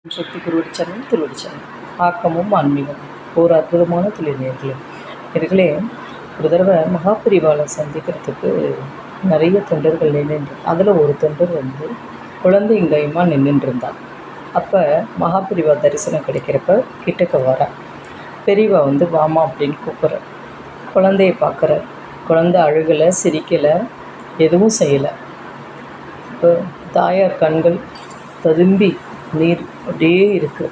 சக்தி குருவடிச்சரணம் திருவடிச்சரணம் ஆக்கமும் ஆன்மீகம் ஒரு அற்புதமான தொழில்நேர்களே இவர்களே ஒரு தடவை மகாபரிவாளை சந்திக்கிறதுக்கு நிறைய தொண்டர்கள் நின்று அதில் ஒரு தொண்டர் குழந்தை இங்கையுமா நின்றுருந்தான். அப்போ மகாபரிவா தரிசனம் கிடைக்கிறப்ப கிட்டக்க வர பெரியவா வாமா அப்படின்னு கூப்பிட்ற. குழந்தைய பார்க்குற. குழந்தை அழுகலை, சிரிக்கலை, எதுவும் செய்யலை. இப்போ தாயார் கண்கள் ததும்பி நீர் அப்படியே இருக்குது.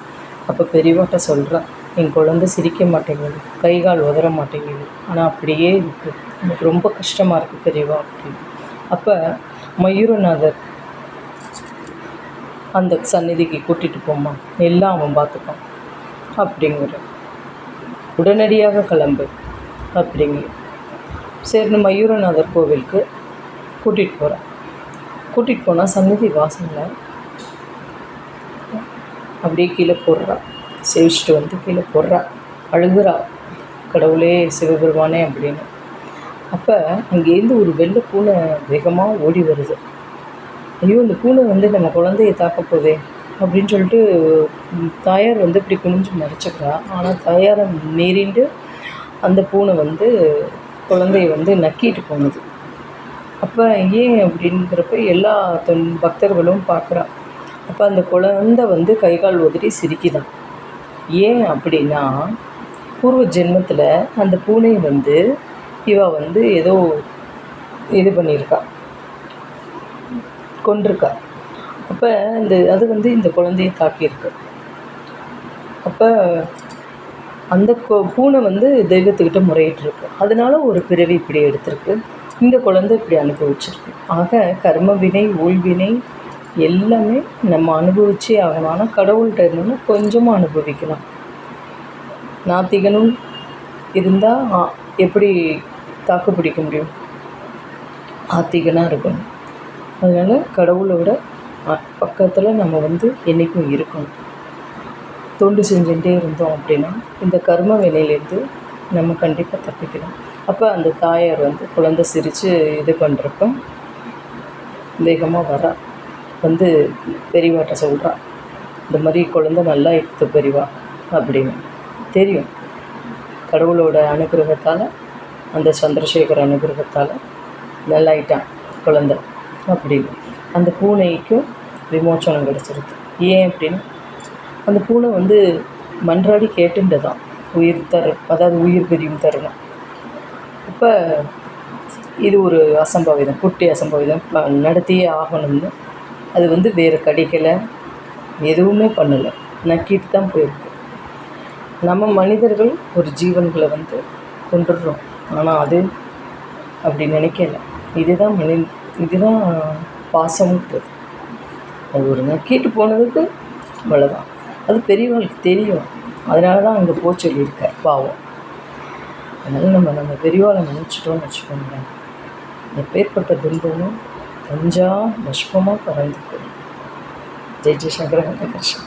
அப்போ பெரியவாட்ட சொல்கிறான், என் குழந்தை சிரிக்க மாட்டேங்குது, கை கால் உதற மாட்டேங்குது, ஆனால் அப்படியே இருக்குது, எனக்கு ரொம்ப கஷ்டமாக இருக்குது பெரியவா அப்படின்னு. அப்போ மயூரநாதர் அந்த சந்நிதிக்கு கூட்டிகிட்டு போமா, எல்லாம் அவன் பார்த்துப்பான் அப்படிங்கிற. உடனடியாக கிளம்பு அப்படிங்கிற. சரின்னு மயூரநாதர் கோவிலுக்கு கூட்டிகிட்டு போகிறான். கூட்டிகிட்டு போனால் சந்நிதி வாசலில் அப்படியே கீழே போடுறா. சேவிச்சிட்டு கீழே போடுறா, அழுகுறா, கடவுளே சிவபெருமானே அப்படின்னு. அப்போ அங்கேருந்து ஒரு வெள்ளை பூனை வேகமாக ஓடி வருது. ஐயோ, இந்த பூனை நம்ம குழந்தைய தாக்க போதே அப்படின்னு சொல்லிட்டு தாயார் இப்படி குனிஞ்சு மறைச்சிக்கிறா. ஆனால் தாயாரை மீறிண்டு அந்த பூனை குழந்தைய நக்கிட்டு போனது. அப்போ ஏன் அப்படிங்கிறப்ப எல்லா பக்தர்களும் பார்க்குறா. அப்போ அந்த குழந்தை கை கால் உதறி சிரிக்குதான். ஏன் அப்படின்னா, பூர்வ ஜென்மத்தில் அந்த பூனை இவ ஏதோ இது பண்ணியிருக்கா, கொண்டிருக்கா. அப்போ அது இந்த குழந்தையை தாக்கியிருக்கு. அப்போ அந்த பூனை தெய்வத்துக்கிட்ட முறையிட்டிருக்கு. அதனால ஒரு பிறவி இப்படி எடுத்திருக்கு, இந்த குழந்தை இப்படி அனுபவிச்சிருக்கு. ஆக கர்ம வினை, ஊழ்வினை எல்லாமே நம்ம அனுபவிச்சே ஆகணும். ஆனால் கடவுள்கிட்ட இருந்தோம்னா கொஞ்சமாக அனுபவிக்கலாம். நாத்திகனும் இருந்தால் எப்படி தாக்கு பிடிக்க முடியும்? ஆத்திகனாக இருக்கணும். அதனால் கடவுளோட பக்கத்தில் நம்ம என்றைக்கும் இருக்கணும். தொண்டு செஞ்சுட்டே இருந்தோம் அப்படின்னா இந்த கர்ம வினையிலேருந்து நம்ம கண்டிப்பாக தப்பிக்கலாம். அப்போ அந்த தாயார் குழந்தை சிரித்து இது பண்ணுறப்ப வேகமாக வரா. பெரியவாட்ட சொல்கிறா, இந்த மாதிரி குழந்தை நல்லா எடுத்து பெரியவா அப்படின்னு. தெரியும் கடவுளோட அனுகிரகத்தால், அந்த சந்திரசேகர் அனுகிரகத்தால் நல்லாயிட்டான் குழந்தை அப்படின்னு. அந்த பூனைக்கும் விமோச்சனம் கிடச்சிருக்கு. ஏன் அப்படின்னு, அந்த பூனை மன்றாடி கேட்டுன்றதான் உயிர் அதாவது உயிர் பிரியும் தருணம். இப்போ இது ஒரு அசம்பாவிதம், குட்டி அசம்பாவிதம் நடத்தியே ஆகணும்னு அது வேறு கடிக்கலை, எதுவுமே பண்ணலை, நக்கிட்டு தான் போயிருக்கு. நம்ம மனிதர்கள் ஒரு ஜீவன்களை கொண்டுடுறோம். ஆனால் அது அப்படி நினைக்கல. இதுதான் பாசம்ங்கிறது. அது ஒரு நக்கிட்டு போனதுக்கு அவ்வளோதான். அது பெரியவங்களுக்கு தெரியும். அதனால தான் அங்கே போக சொல்லியிருக்கார் பாவம். அதனால் நம்ம பெரியவாளை நினச்சிட்டோன்னு வச்சுக்கோங்களேன், எப்பேற்பட்ட துன்பமும் பஞ்சா பஷ்பமாக பறந்து போயிடும். ஜெய் ஜெய் சங்கர கிருஷ்ணன்.